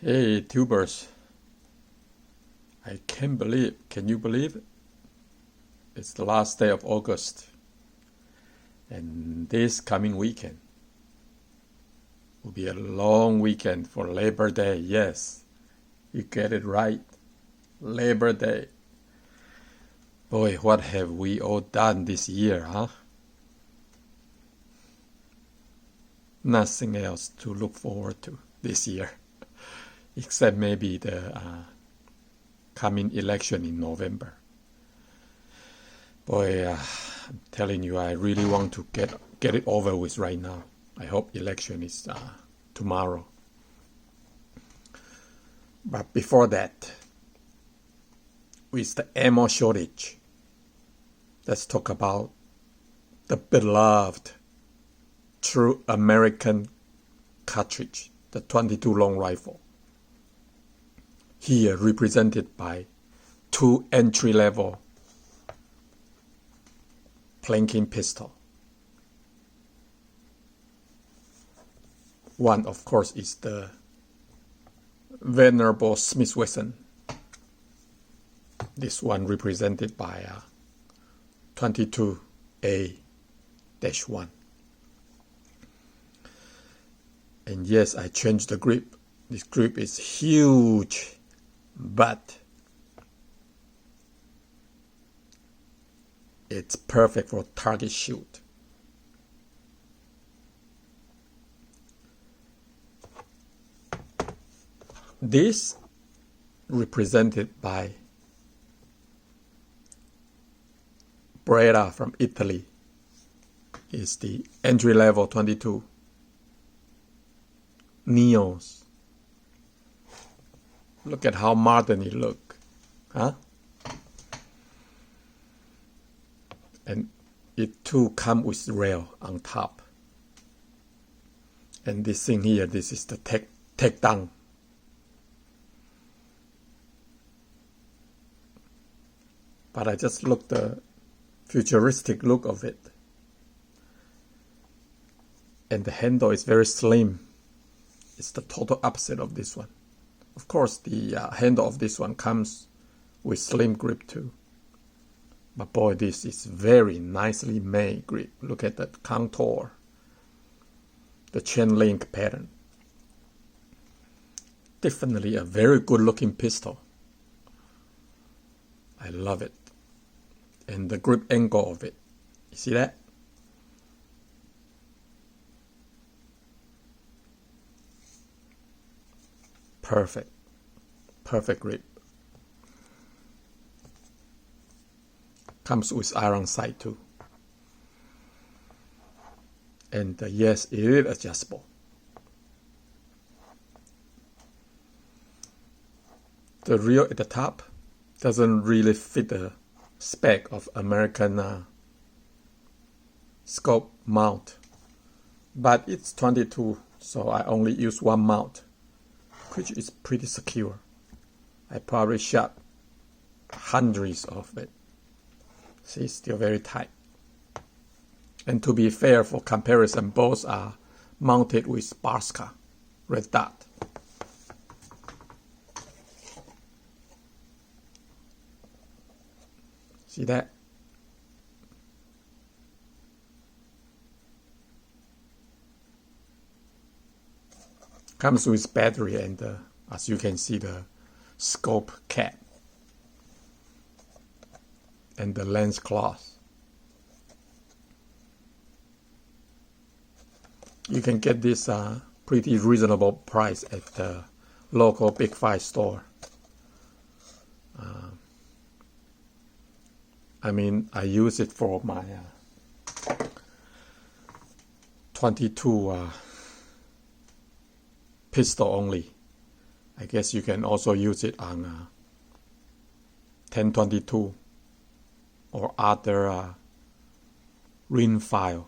Hey, tubers. I can't believe, can you believe it? It's the last day of August. And this coming weekend will be a long weekend for Labor Day. Yes, you get it right. Labor Day. Boy, what have we all done this year, huh? Nothing else to look forward to this year, except maybe the coming election in November. Boy, I'm telling you, I really want to get it over with right now. I hope election is tomorrow. But before that, with the ammo shortage, let's talk about the beloved true American cartridge, the .22 long rifle. Here represented by two entry-level planking pistol. One, of course, is the venerable Wesson. This one represented by 22A-1. And yes, I changed the grip. This grip is huge, but it's perfect for target shoot. This represented by Beretta from Italy is the entry-level 22 Neos. Look at how modern it look, huh? And it too comes with rail on top. And this thing here, this is the takedown. But I just look the futuristic look of it. And the handle is very slim. It's the total opposite of this one. Of course, the handle of this one comes with slim grip too. But boy, this is very nicely made grip. Look at that contour. The chain link pattern. Definitely a very good looking pistol. I love it. And the grip angle of it. You see that? Perfect. Perfect grip. Comes with iron sight too. And yes, it is adjustable. The reel at the top doesn't really fit the spec of American scope mount. But it's 22, so I only use one mount, which is pretty secure. I probably shot hundreds of it. See, it's still very tight. And to be fair, for comparison, both are mounted with Barska red dot. See that? Comes with battery and as you can see, the scope cap and the lens cloth. You can get this pretty reasonable price at the local Big Five store. I mean, I use it for my 22 pistol only. I guess you can also use it on 1022 or other rimfire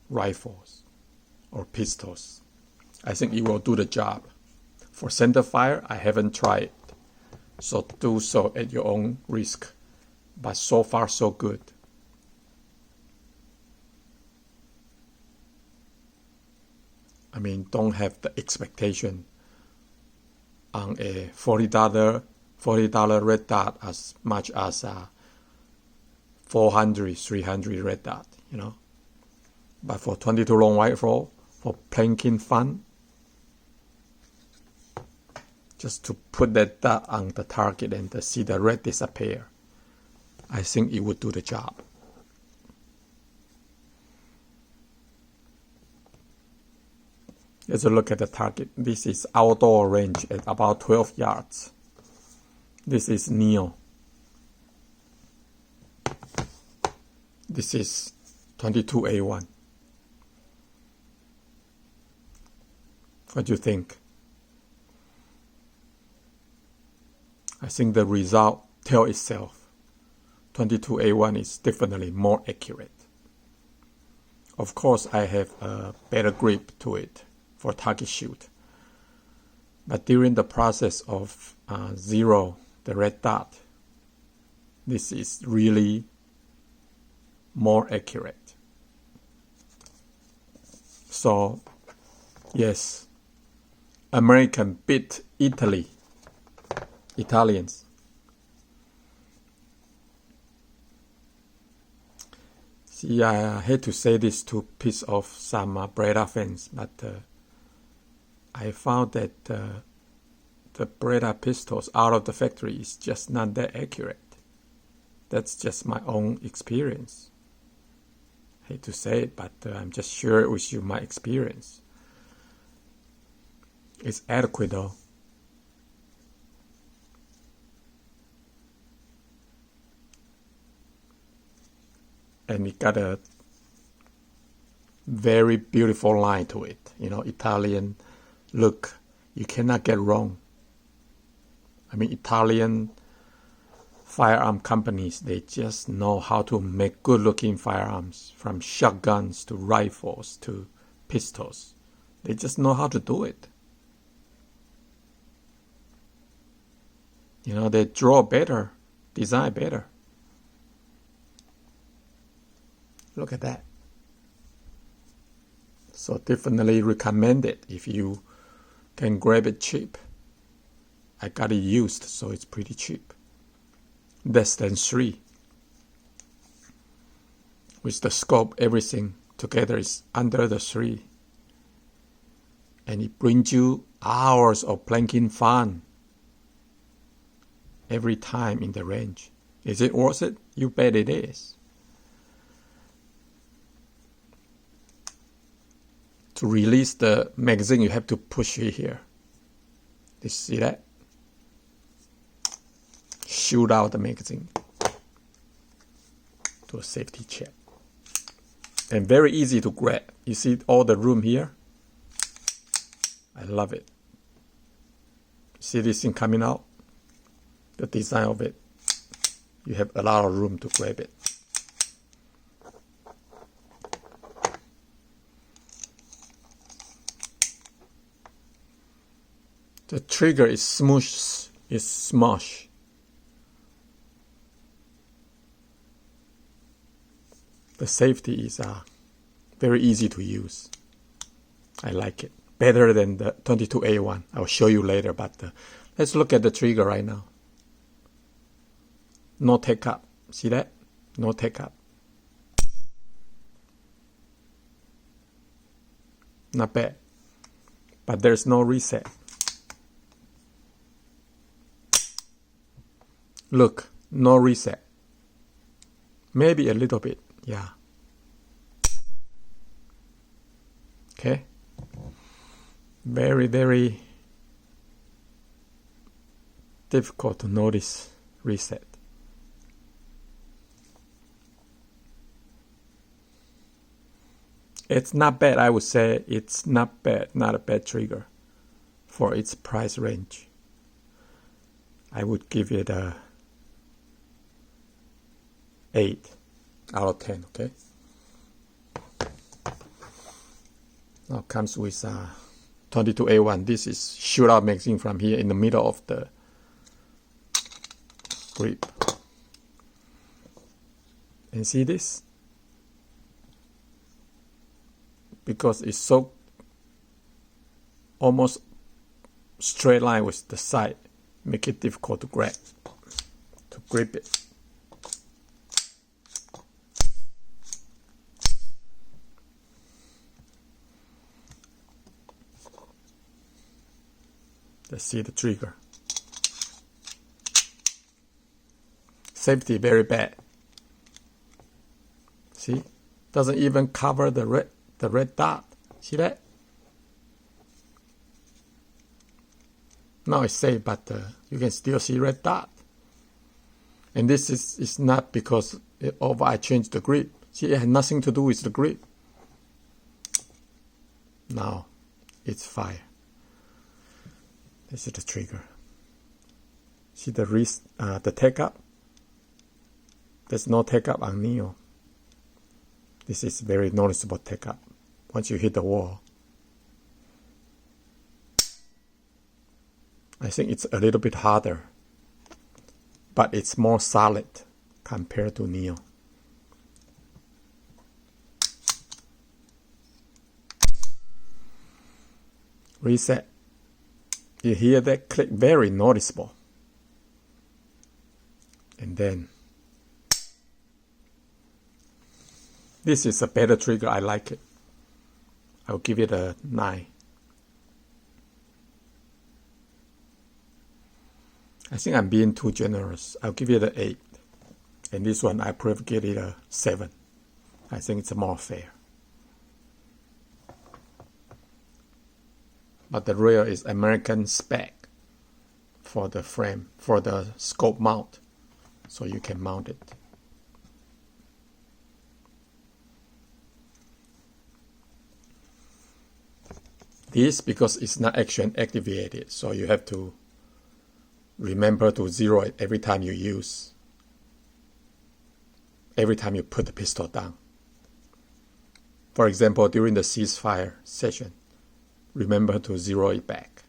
rifles or pistols. I think it will do the job. For center fire, I haven't tried it, so do so at your own risk. But so far, so good. I mean, don't have the expectation on a $40 red dot as much as 400, 300 red dot, you know. But for 22 long rifle, for planking fun, just to put that dot on the target and to see the red disappear, I think it would do the job. Let's look at the target. This is outdoor range at about 12 yards. This is Neo. This is 22 A1. What do you think? I think the result tells itself. 22 A1 is definitely more accurate. Of course, I have a better grip to it for target shoot. But during the process of zero, the red dot, this is really more accurate. So, yes, American beat Italy. Italians. See, I hate to say this to piss off some Beretta fans, but I found that the Beretta pistols out of the factory is just not that accurate. That's just my own experience. Hate to say it, but I'm just sharing with you my experience. It's adequate though. And it got a very beautiful line to it. You know, Italian look. You cannot get wrong. I mean, Italian firearm companies, they just know how to make good-looking firearms, from shotguns to rifles to pistols. They just know how to do it. You know, they draw better, design better. Look at that. So definitely recommend it if you can grab it cheap. I got it used, so it's pretty cheap. Less than 3. With the scope, everything together is under the 3. And it brings you hours of planking fun every time in the range. Is it worth it? You bet it is. To release the magazine, you have to push it here. You see that? Shoot out the magazine to a safety check. And very easy to grab. You see all the room here? I love it. See this thing coming out? The design of it. You have a lot of room to grab it. The trigger is smoosh, is smush. The safety is very easy to use. I like it. Better than the 22A1. I'll show you later, but let's look at the trigger right now. No take up. See that? No take up. Not bad. But there's no reset. Look, no reset. Maybe a little bit, yeah. Okay. Very, very difficult to notice reset. It's not bad, I would say. It's not bad, not a bad trigger for its price range. I would give it a 8 out of 10, okay? Now comes with 22A1. This is shootout magazine from here in the middle of the grip. And see this? Because it's so almost straight line with the side, make it difficult to grip it. Let's see the trigger. Safety very bad. See, doesn't even cover the red dot. See that? Now it's safe, but you can still see red dot. And this is not because I changed the grip. See, it had nothing to do with the grip. Now it's fire. This is the trigger. See the take up? There's no take up on Neo. This is very noticeable take up once you hit the wall. I think it's a little bit harder, but it's more solid compared to Neo. Reset. You hear that click, very noticeable. And then this is a better trigger. I like it. I'll give it a 9. I think I'm being too generous. I'll give it an 8. And this one I prefer give it a 7. I think it's more fair. But the rear is American spec for the frame, for the scope mount. So you can mount it. This, because it's not action activated, so you have to remember to zero it every time you use. Every time you put the pistol down. For example, during the ceasefire session, remember to zero it back.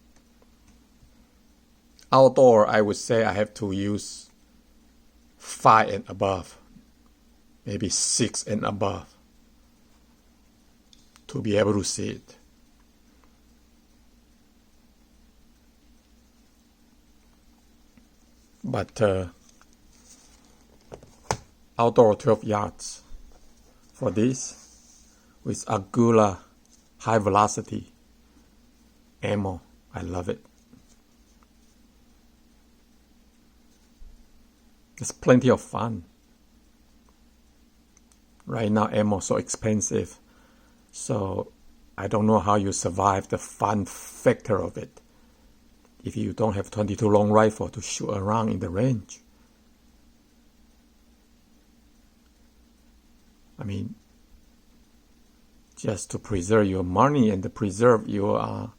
Outdoor, I would say I have to use 5 and above, maybe 6 and above, to be able to see it. But outdoor 12 yards for this with Agula high velocity ammo. I love it. It's plenty of fun. Right now ammo so expensive, so I don't know how you survive the fun factor of it if you don't have 22 long rifle to shoot around in the range. I mean, just to preserve your money and to preserve your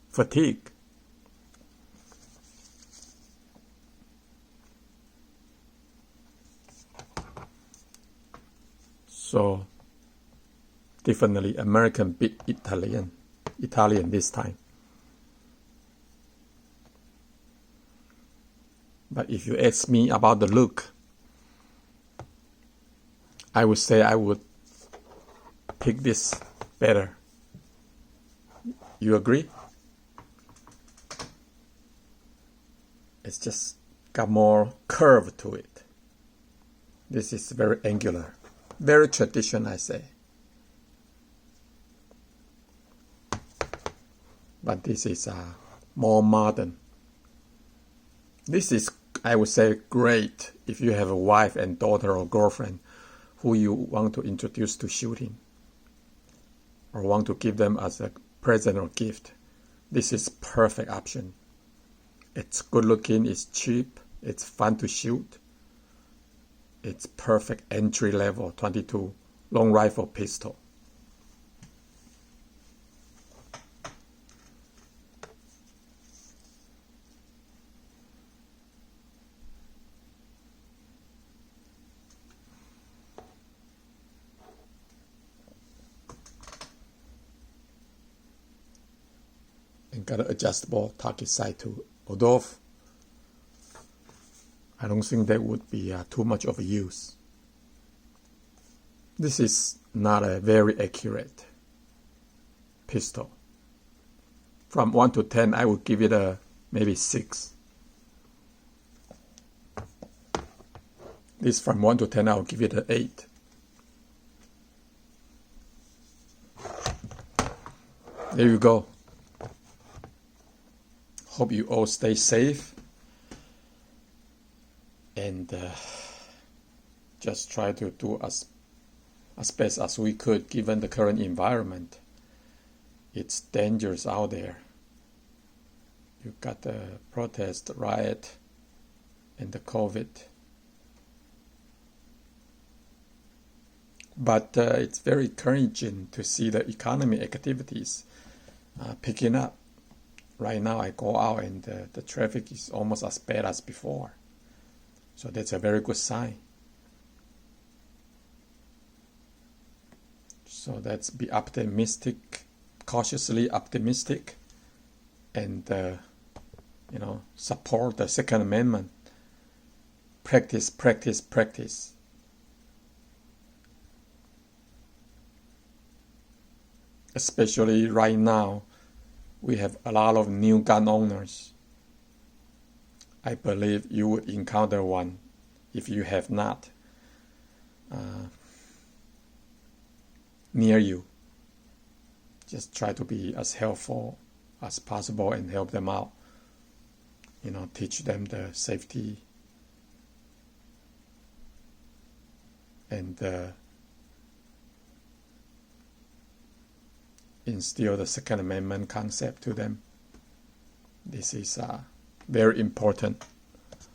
fatigue. So definitely American beat Italian this time. But if you ask me about the look, I would say I would pick this better. You agree? It's just got more curve to it. This is very angular, very traditional, I say. But this is more modern. This is, I would say, great if you have a wife and daughter or girlfriend who you want to introduce to shooting or want to give them as a present or gift. This is perfect option. It's good looking, it's cheap, it's fun to shoot. It's perfect entry level 22 long rifle pistol. And got an adjustable target sight too. Although I don't think that would be too much of a use. This is not a very accurate pistol. From 1 to 10, I would give it a maybe 6. This from 1 to 10, I will give it an 8. There you go. Hope you all stay safe. And just try to do as best as we could given the current environment. It's dangerous out there. You got the protest, riot, and the COVID. But it's very encouraging to see the economy activities picking up. Right now I go out and the traffic is almost as bad as before. So that's a very good sign. So let's be optimistic, cautiously optimistic, and support the Second Amendment. Practice, practice, practice. Especially right now, we have a lot of new gun owners. I believe you would encounter one if you have not near you. Just try to be as helpful as possible and help them out. Teach them the safety and instill the Second Amendment concept to them. This is very important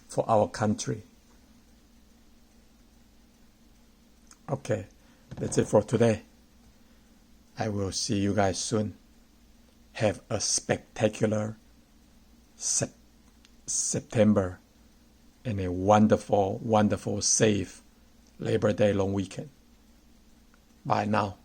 for our country. Okay, that's it for today. I will see you guys soon. Have a spectacular September and a wonderful, wonderful, safe Labor Day long weekend. Bye now.